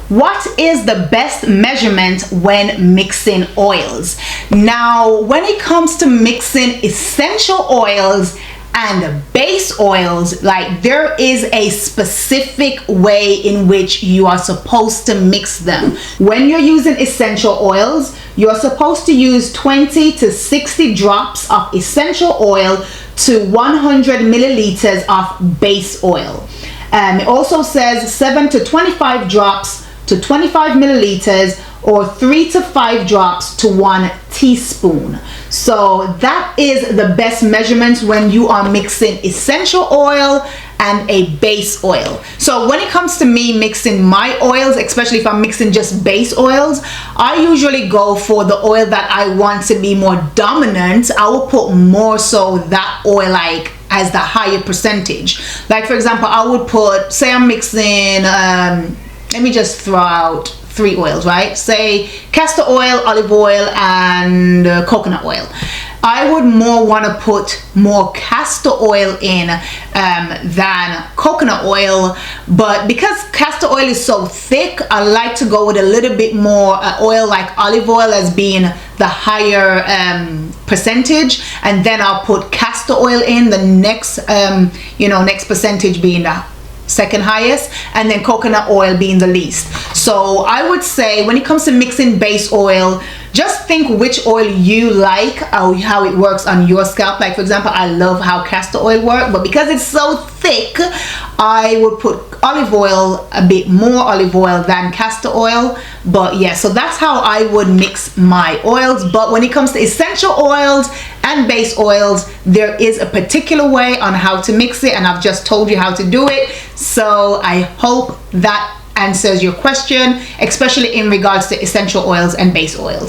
What is the best measurement when mixing oils? Now, when it comes to mixing essential oils and base oils, like, there is a specific way in which you are supposed to mix them. When you're using essential oils, you're supposed to use 20 to 60 drops of essential oil to 100 milliliters of base oil. It also says 7 to 25 drops to 25 milliliters, or 3 to 5 drops to 1 teaspoon. So that is the best measurements when you are mixing essential oil and a base oil. So when it comes to me mixing my oils, especially if I'm mixing just base oils, I usually go for the oil that I want to be more dominant. I will put more so that oil, like, as the higher percentage. Like, for example, I would put, say I'm mixing, let me just throw out 3 oils, right? Say castor oil, olive oil, and coconut oil. I would more want to put more castor oil in than coconut oil, but because castor oil is so thick, I like to go with a little bit more oil, like olive oil, as being the higher percentage, and then I'll put castor oil in the next next percentage being the second highest, and then coconut oil being the least. So I would say when it comes to mixing base oil, just think which oil you like, how it works on your scalp. Like, for example, I love how castor oil works, but because it's so thick, I would put olive oil, a bit more olive oil than castor oil. But yeah, so that's how I would mix my oils. But when it comes to essential oils and base oils, there is a particular way on how to mix it, and I've just told you how to do it. So I hope that answers your question, especially in regards to essential oils and base oils.